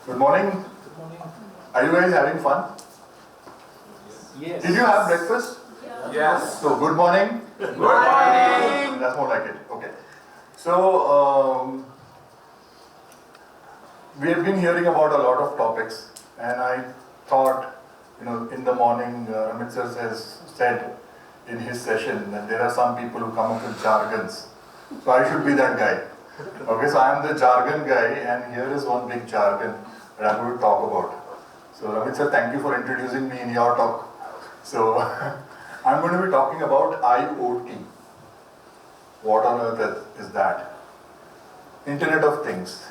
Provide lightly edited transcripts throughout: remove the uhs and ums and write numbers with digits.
Good morning. Good morning. Are you guys having fun? Yes. Did you have breakfast? Yes. So, good morning. Good morning. That's more like it. Okay. So, we have been hearing about a lot of topics, and I thought, in the morning, Amit sir has said in his session that there are some people who come up with jargons. So, I should be that guy. Okay, so I am the jargon guy, and here is one big jargon that I'm going to talk about. So, Amit sir, thank you for introducing me in your talk. So, I'm going to be talking about IoT. What on earth is that? Internet of Things.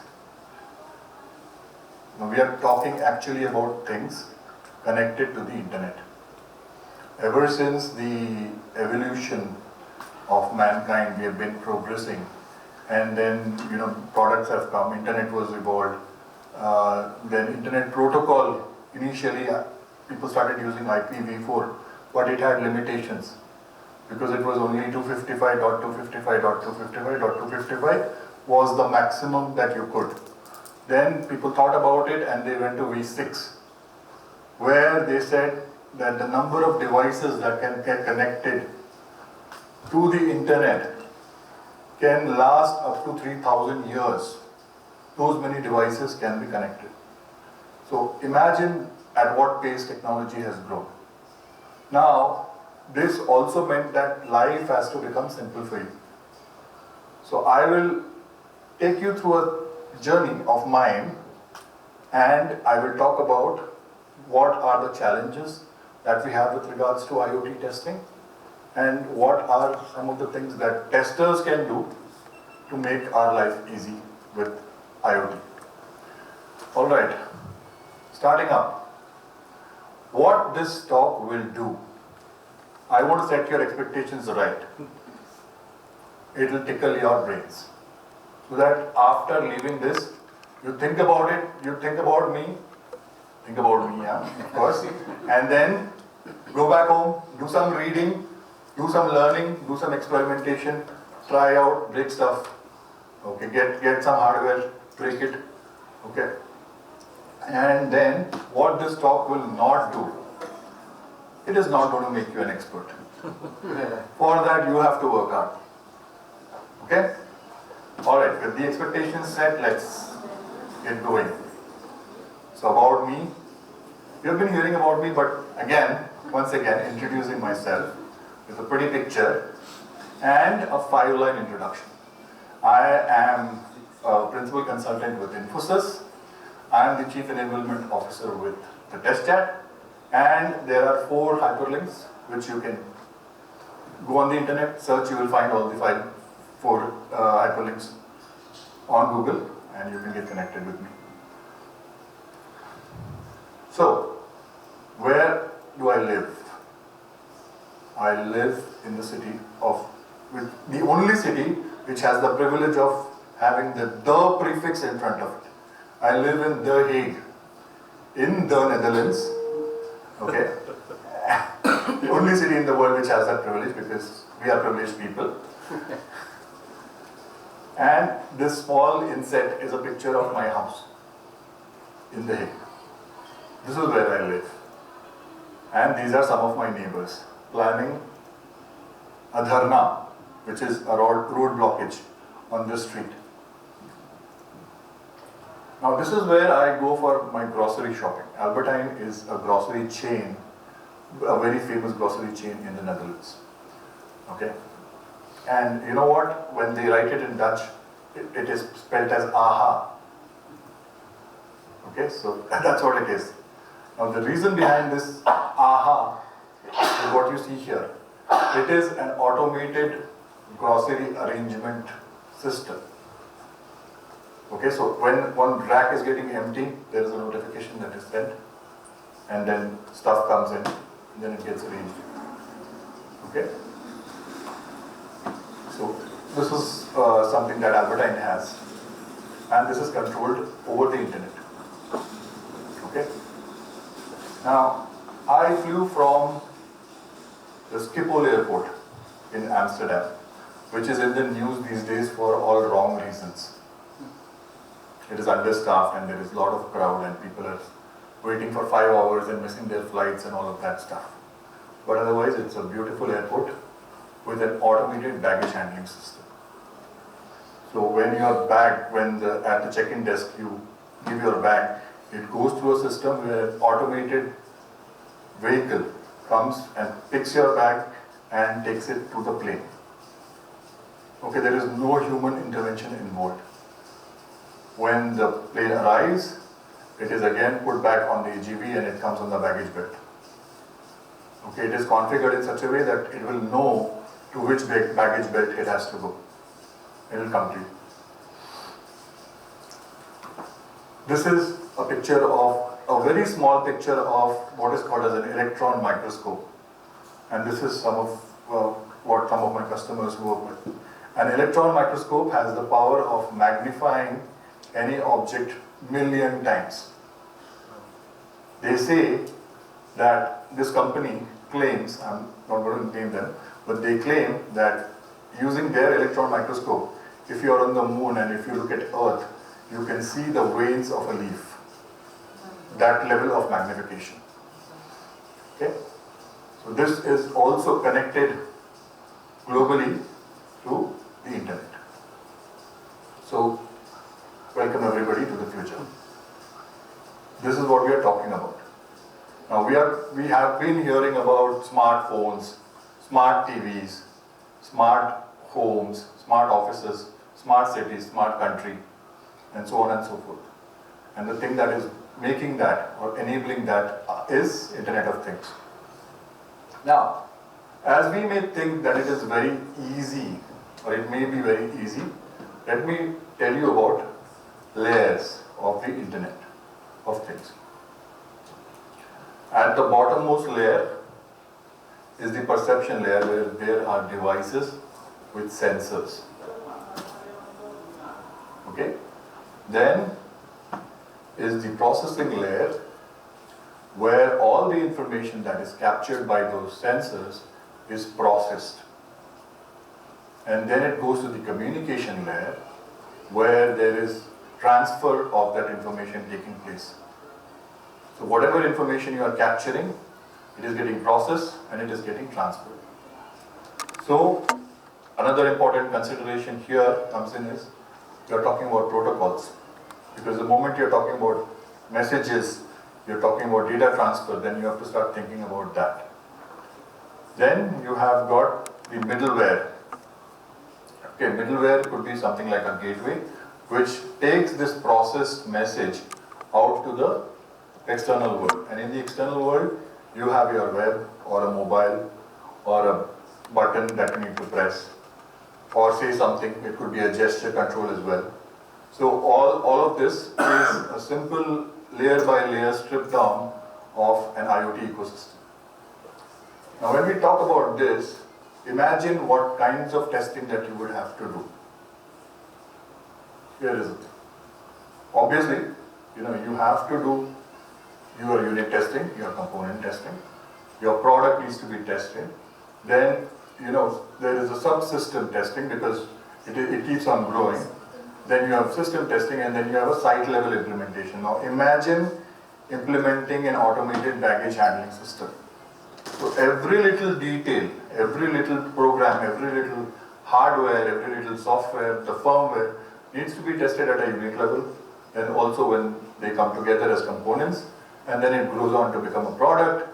Now, we are talking actually about things connected to the internet. Ever since the evolution of mankind, we have been progressing, and then products have come. Internet was evolved. Then internet protocol. Initially, people started using IPv4, but it had limitations because it was only 255.255.255.255 was the maximum that you could. Then people thought about it and they went to V6, where they said that the number of devices that can get connected to the internet can last up to 3,000 years. Those many devices can be connected. So imagine at what pace technology has grown. Now, this also meant that life has to become simple for you. So I will take you through a journey of mine, and I will talk about what are the challenges that we have with regards to IoT testing, and what are some of the things that testers can do to make our life easy with IoT. All right, starting up. What this talk will do, I want to set your expectations right. It will tickle your brains, so that after leaving this, you think about it, you think about me, yeah, of course, and then go back home, do some reading, do some learning, do some experimentation, try out, break stuff, okay, get some hardware, break it, okay. And then what this talk will not do, it is not going to make you an expert. For that you have to work hard. Okay? Alright, with the expectations set, let's get going. So about me, you've been hearing about me, but once again, introducing myself with a pretty picture and a 5-line introduction. I am a principal consultant with Infosys. I am the Chief Enablement Officer with the Test Chat, and there are 4 hyperlinks which you can go on the internet, search, you will find all the 4 hyperlinks on Google, and you can get connected with me. So, where do I live? I live in the city the only city which has the privilege of having the prefix in front of it. I live in The Hague, in the Netherlands, okay? The only city in the world which has that privilege, because we are privileged people. And this small inset is a picture of my house in The Hague. This is where I live. And these are some of my neighbors planning a dharna, which is a road blockage on this street. Now this is where I go for my grocery shopping. Albertine is a grocery chain, a very famous grocery chain in the Netherlands. Okay? And you know what? When they write it in Dutch, it is spelled as AHA. Okay, so that's what it is. Now the reason behind this AHA is what you see here. It is an automated grocery arrangement system. Okay, so when one rack is getting empty, there is a notification that is sent, and then stuff comes in, and then it gets arranged. Okay? So this is something that Albertine has, and this is controlled over the internet. Okay? Now, I flew from the Schiphol airport in Amsterdam, which is in the news these days for all wrong reasons. it is understaffed and there is a lot of crowd and people are waiting for 5 hours and missing their flights and all of that stuff. But otherwise, it's a beautiful airport with an automated baggage handling system. So when your bag, at the check-in desk you give your bag, it goes through a system where an automated vehicle comes and picks your bag and takes it to the plane. Okay, there is no human intervention involved. When the plane arrives, it is again put back on the AGV and it comes on the baggage belt. Okay, it is configured in such a way that it will know to which baggage belt it has to go. It will come to you. This is a picture of, a very small picture of what is called as an electron microscope. And this is some of what some of my customers work with. An electron microscope has the power of magnifying any object million times. They say that this company claims, I'm not going to name them, but they claim that using their electron microscope, if you are on the moon and if you look at Earth, you can see the veins of a leaf. That level of magnification. Okay? So this is also connected globally to the internet. So welcome everybody to the future. This is what we are talking about. Now we have been hearing about smartphones, smart TVs, smart homes, smart offices, smart cities, smart country, and so on and so forth. And the thing that is making that or enabling that is Internet of Things. Now, as we may think that it is very easy, or it may be very easy, let me tell you about layers of the Internet of Things. At the bottommost layer is the perception layer, where there are devices with sensors. Okay? Then is the processing layer, where all the information that is captured by those sensors is processed. And then it goes to the communication layer, where there is transfer of that information taking place. So whatever information you are capturing, it is getting processed and it is getting transferred. So another important consideration here comes in is, you are talking about protocols. Because the moment you're talking about messages, you're talking about data transfer, then you have to start thinking about that. Then you have got the middleware. Okay, middleware could be something like a gateway, which takes this processed message out to the external world. And in the external world, you have your web or a mobile or a button that you need to press, or say something. It could be a gesture control as well. So all of this is a simple layer by layer strip down of an IoT ecosystem. Now when we talk about this, imagine what kinds of testing that you would have to do. Here is it. Obviously, you have to do your unit testing, your component testing. Your product needs to be tested. Then, there is a subsystem testing, because it keeps on growing. Then you have system testing, and then you have a site level implementation. Now imagine implementing an automated baggage handling system. So every little detail, every little program, every little hardware, every little software, the firmware needs to be tested at a unit level, and also when they come together as components, and then it grows on to become a product,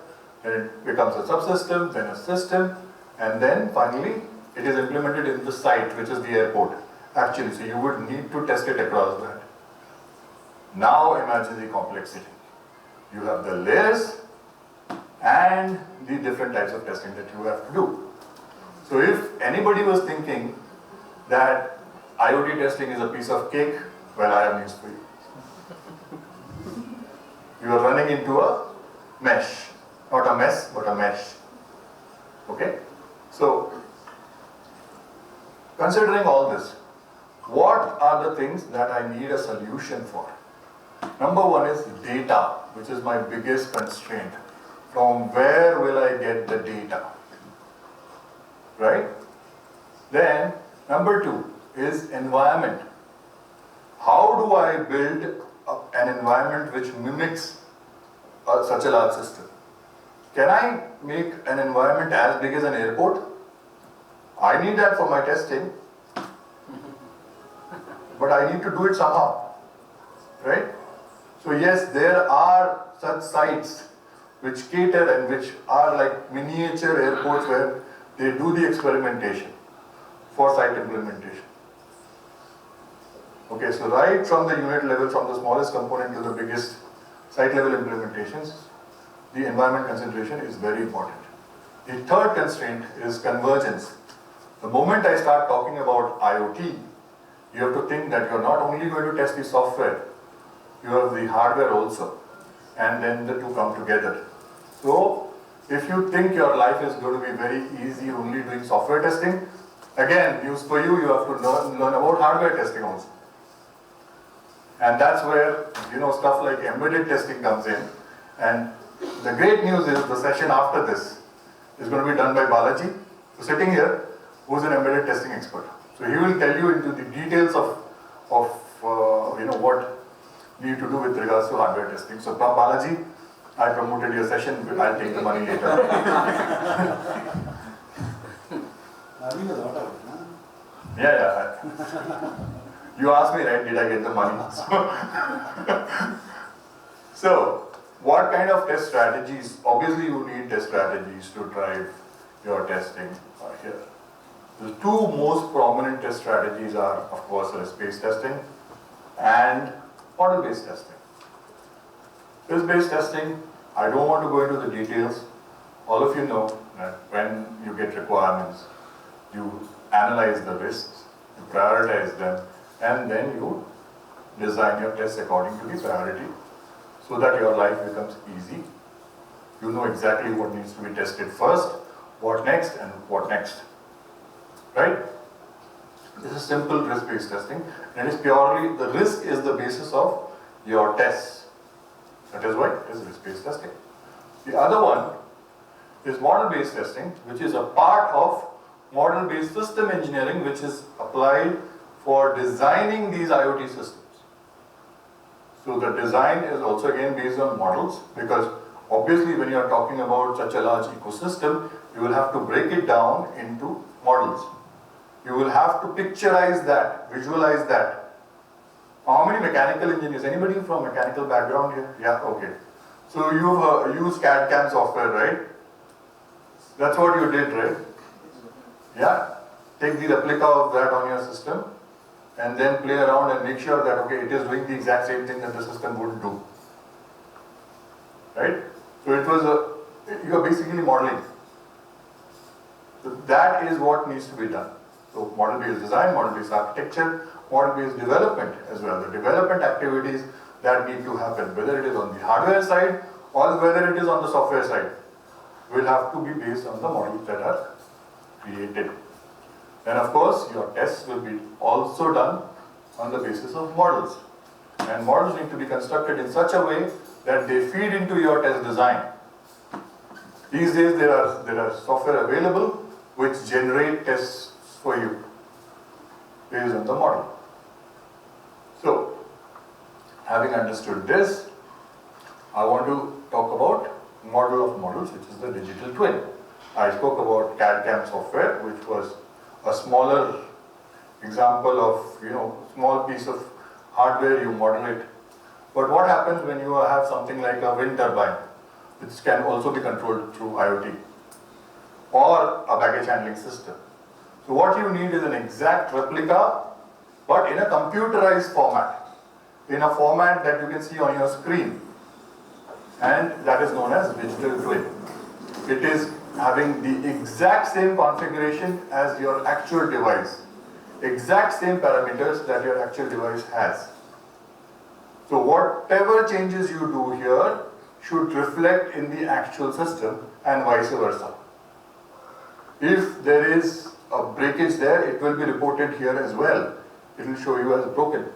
and it becomes a subsystem, then a system, and then finally it is implemented in the site, which is the airport. Actually, so you would need to test it across that. Now imagine the complexity. You have the layers and the different types of testing that you have to do. So if anybody was thinking that IoT testing is a piece of cake, well, I have news for you. You are running into a mesh. Not a mess, but a mesh. Okay? So, considering all this, what are the things that I need a solution for? Number one is data, which is my biggest constraint. From where will I get the data? Right? Then, number two is environment. how do I build an environment which mimics such a large system? Can I make an environment as big as an airport? I need that for my testing, but I need to do it somehow, right? So yes, there are such sites which cater and which are like miniature airports where they do the experimentation for site implementation. Okay, so right from the unit level, from the smallest component to the biggest site level implementations, the environment consideration is very important. The third constraint is convergence. The moment I start talking about IoT, you have to think that you're not only going to test the software, you have the hardware also, and then the two come together. So, if you think your life is going to be very easy only doing software testing, again, news for you, you have to learn about hardware testing also. And that's where, stuff like embedded testing comes in. And the great news is the session after this is going to be done by Balaji, who's sitting here, who's an embedded testing expert. So he will tell you into the details of what you need to do with regards to hardware testing. So Balaji, I promoted your session, but I'll take the money later. Yeah. You asked me, right, did I get the money? So, what kind of test strategies? Obviously, you need test strategies to drive your testing here. The two most prominent test strategies are, of course, risk-based testing and model-based testing. Risk-based testing, I don't want to go into the details. All of you know that when you get requirements, you analyze the risks, you prioritize them, and then you design your tests according to the priority so that your life becomes easy. You know exactly what needs to be tested first, what next, and what next. Right? This is simple risk-based testing, and it is purely, the risk is the basis of your tests. That is why it is risk-based testing. The other one is model-based testing, which is a part of model-based system engineering, which is applied for designing these IoT systems. So the design is also again based on models, because obviously when you are talking about such a large ecosystem, you will have to break it down into models. You will have to picturize that, visualize that. How many mechanical engineers? Anybody from mechanical background here? Yeah, okay. So you've used CAD/CAM software, right? That's what you did, right? Yeah. Take the replica of that on your system and then play around and make sure that, okay, it is doing the exact same thing that the system would do. Right? So it was you are basically modeling. So that is what needs to be done. So model-based design, model-based architecture, model-based development as well. The development activities that need to happen, whether it is on the hardware side or whether it is on the software side, will have to be based on the models that are created. And of course, your tests will be also done on the basis of models. And models need to be constructed in such a way that they feed into your test design. These days, there are software available which generate tests for you based on the model. So, having understood this, I want to talk about model of models, which is the digital twin. I spoke about CAD/CAM software, which was a smaller example of, small piece of hardware, you model it. But what happens when you have something like a wind turbine, which can also be controlled through IoT, or a baggage handling system? So what you need is an exact replica, but in a computerized format, in a format that you can see on your screen, and that is known as digital twin. It is having the exact same configuration as your actual device, exact same parameters that your actual device has. So whatever changes you do here should reflect in the actual system and vice versa. If there is a breakage there, it will be reported here as well. It will show you as broken.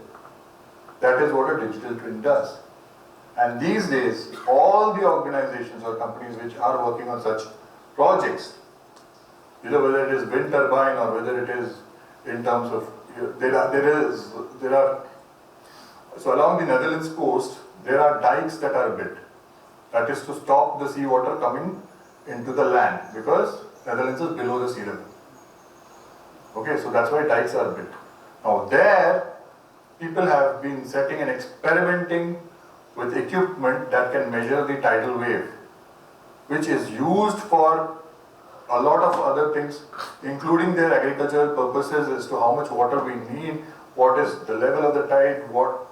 That is what a digital twin does. And these days, all the organizations or companies which are working on such projects, whether it is wind turbine or whether it is in terms of, there are So along the Netherlands coast, there are dikes that are built. That is to stop the seawater coming into the land because Netherlands is below the sea level. Okay, so that's why dikes are built. Now there, people have been setting and experimenting with equipment that can measure the tidal wave, which is used for a lot of other things, including their agricultural purposes as to how much water we need, what is the level of the tide, what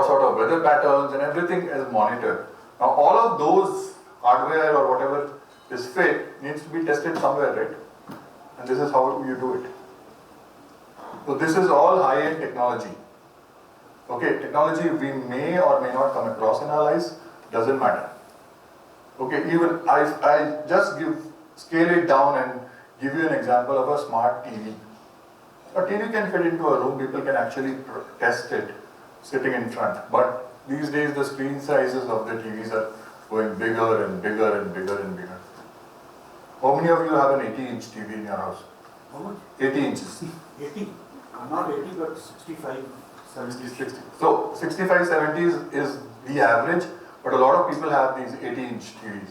sort of weather patterns, and everything is monitored. Now all of those hardware or whatever is fit needs to be tested somewhere, right? And this is how you do it. So this is all high-end technology. Okay, technology we may or may not come across in our lives, doesn't matter. Okay, even I just scale it down and give you an example of a smart TV. A TV can fit into a room, people can actually test it sitting in front. But these days the screen sizes of the TVs are going bigger and bigger and bigger and bigger. How many of you have an 80-inch TV in your house? How much? 80 inches. 80. Not 80, but 65, 70. 60. So 65, 70 is the average, but a lot of people have these 80-inch TVs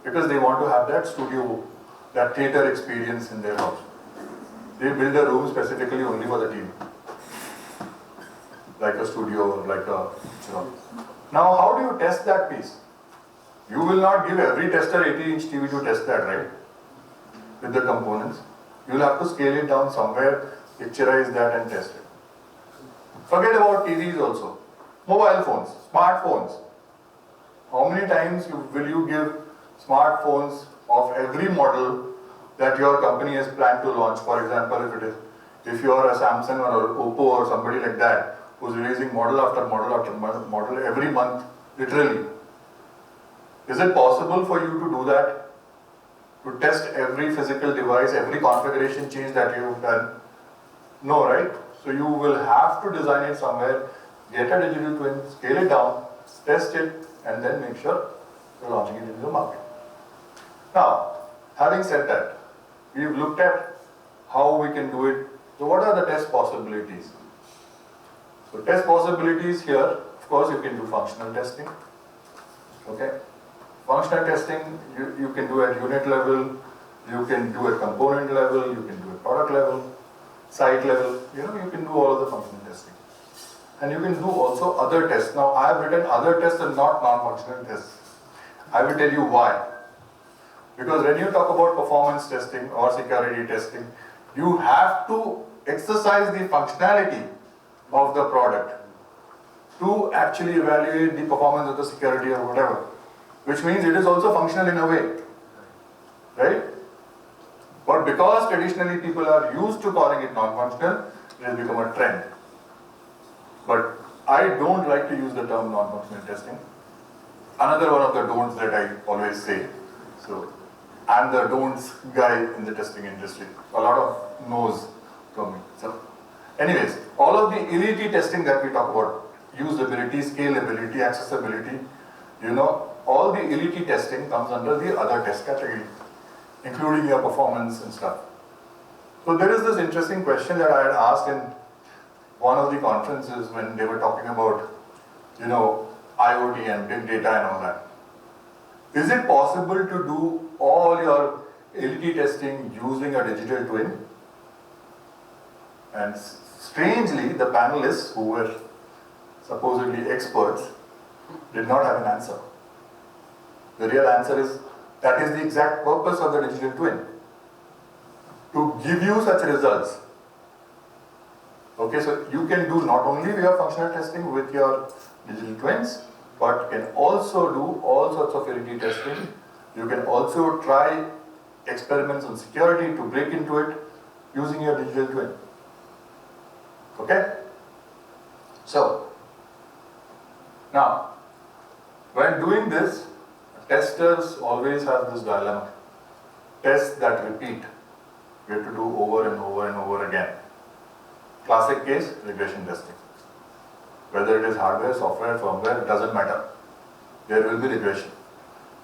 because they want to have that studio, that theater experience in their house. They build a room specifically only for the TV. Like a studio, like a, Now how do you test that piece? You will not give every tester 80-inch TV to test that, right? With the components. You will have to scale it down somewhere, picturize that and test it. Forget about TVs also. Mobile phones, smartphones. How many times will you give smartphones of every model that your company has planned to launch? For example, if you are a Samsung or an Oppo or somebody like that who's releasing model after model after model every month, literally. Is it possible for you to do that? To test every physical device, every configuration change that you've done? No, right? So you will have to design it somewhere, get a digital twin, scale it down, test it, and then make sure you're launching it into the market. Now, having said that, we've looked at how we can do it. So what are the test possibilities? So test possibilities here, of course, you can do functional testing. Okay? Functional testing, you can do at unit level, you can do at component level, you can do at product level, site level, you can do all of the functional testing. And you can do also other tests. Now, I have written other tests and not non-functional tests. I will tell you why. Because when you talk about performance testing or security testing, you have to exercise the functionality of the product to actually evaluate the performance of the security or whatever. Which means it is also functional in a way. Right? But because traditionally people are used to calling it non-functional, it has become a trend. But I don't like to use the term non-functional testing. Another one of the don'ts that I always say. So, I'm the don'ts guy in the testing industry. A lot of no's from me. So, anyways, all of the IoT testing that we talk about, usability, scalability, accessibility, all the IoT testing comes under the other test category, including your performance and stuff. So there is this interesting question that I had asked in one of the conferences when they were talking about, IoT and big data and all that. Is it possible to do all your IoT testing using a digital twin? And strangely, the panelists who were supposedly experts did not have an answer. The real answer is, that is the exact purpose of the digital twin. To give you such results. Okay, so you can do not only your functional testing with your digital twins, but can also do all sorts of IoT testing. You can also try experiments on security to break into it using your digital twin. Okay? So, now, when doing this, testers always have this dilemma. Tests that repeat. We have to do over and over and over again. Classic case, regression testing. Whether it is hardware, software, firmware, it doesn't matter. There will be regression.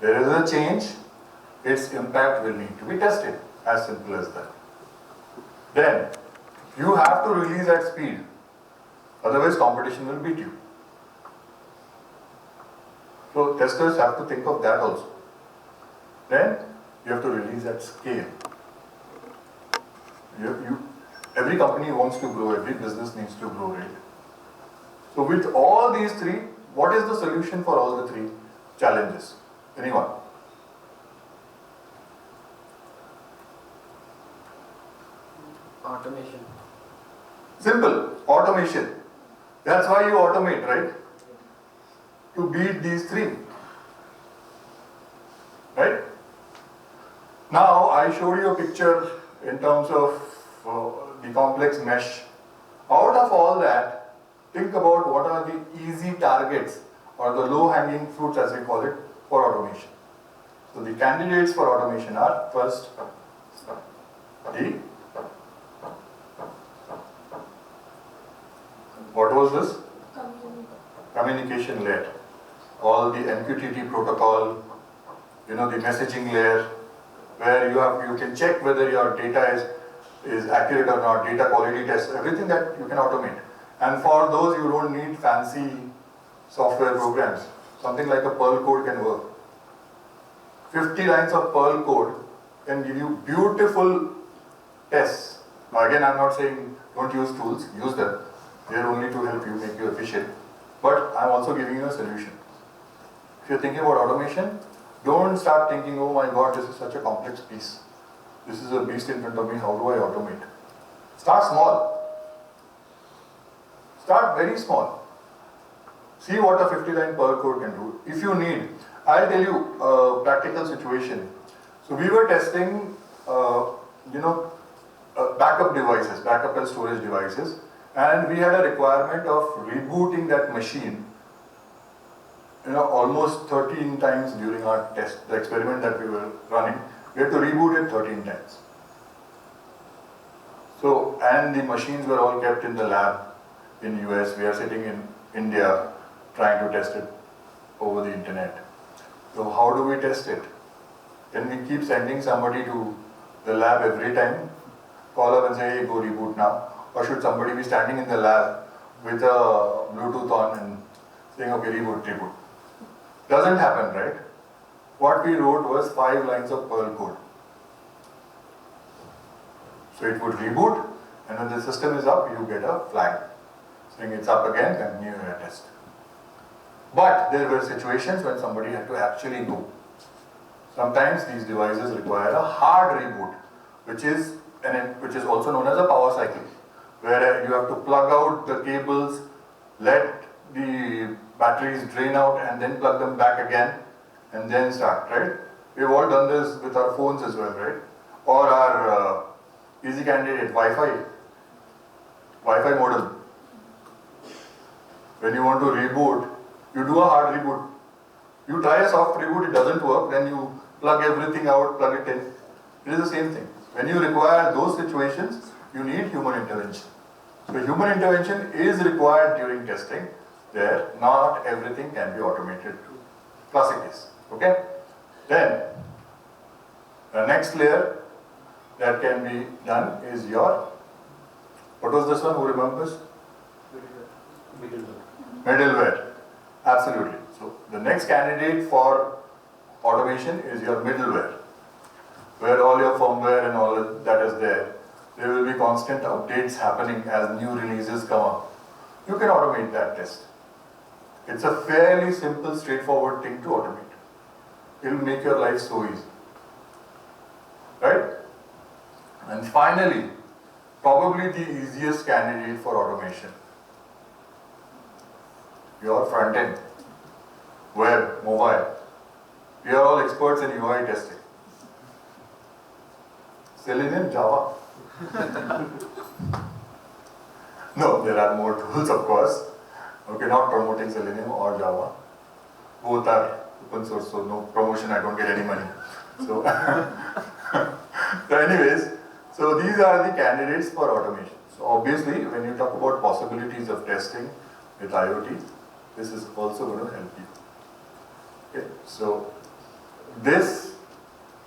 There is a change, its impact will need to be tested. As simple as that. Then, you have to release at speed. Otherwise, competition will beat you. So testers have to think of that also. Then you have to release at scale. Every company wants to grow, every business needs to grow, right? So with all these three, what is the solution for all the three challenges? Anyone? Automation. Simple, automation. That's why you automate, right? To beat these three. Right? Now, I showed you a picture in terms of the complex mesh. Out of all that, think about what are the easy targets or the low-hanging fruits, as we call it, for automation. So the candidates for automation are first the, what was this? Communication layer. All the MQTT protocol, the messaging layer, where you can check whether your data is accurate or not, data quality tests, everything that you can automate. And for those, you don't need fancy software programs. Something like a Perl code can work. 50 lines of Perl code can give you beautiful tests. Now again, I'm not saying don't use tools, use them. They are only to help you, make you efficient. But I'm also giving you a solution. If you're thinking about automation, don't start thinking, oh my God, this is such a complex piece. This is a beast in front of me, how do I automate? Start small. Start very small. See what a 50-line Perl code can do. If you need, I'll tell you a practical situation. So we were testing, backup devices, backup and storage devices, and we had a requirement of rebooting that machine almost 13 times during our test, the experiment that we were running. We had to reboot it 13 times. So, and the machines were all kept in the lab in US. We are sitting in India trying to test it over the internet. So how do we test it? Can we keep sending somebody to the lab every time? Call up and say, hey, go reboot now. Or should somebody be standing in the lab with a Bluetooth on and saying, okay, reboot. Doesn't happen, right? What we wrote was 5 lines of Perl code. So it would reboot, and when the system is up, you get a flag saying it's up again, continue your test. But there were situations when somebody had to actually go. Sometimes these devices require a hard reboot, which is also known as a power cycle, where you have to plug out the cables, let the batteries drain out, and then plug them back again, and then start, right? We've all done this with our phones as well, right? Or our easy candidate Wi-Fi modem. When you want to reboot, you do a hard reboot. You try a soft reboot, it doesn't work, then you plug everything out, plug it in. It is the same thing. When you require those situations, you need human intervention. So human intervention is required during testing. There, not everything can be automated. Classic case. Okay? Then, the next layer that can be done is your, what was this one, who remembers? Middleware. Absolutely. So, the next candidate for automation is your middleware, where all your firmware and all that is there. There will be constant updates happening as new releases come up. You can automate that test. It's a fairly simple, straightforward thing to automate. It will make your life so easy. Right? And finally, probably the easiest candidate for automation. Your front end, web, mobile. We are all experts in UI testing. Selenium, Java. No, there are more tools, of course. Okay, not promoting Selenium or Java. Both are open source, so no promotion, I don't get any money. So, so anyways, so these are the candidates for automation. So obviously, when you talk about possibilities of testing with IoT, this is also going to help you. Okay, so this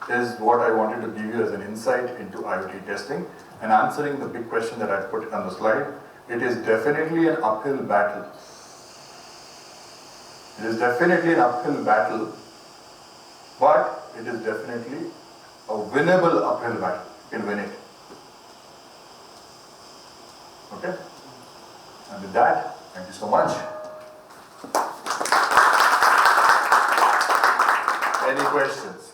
is what I wanted to give you as an insight into IoT testing and answering the big question that I put on the slide. it is definitely an uphill battle. It is definitely an uphill battle, but it is definitely a winnable uphill battle. You can win it. Okay? And with that, thank you so much. Any questions?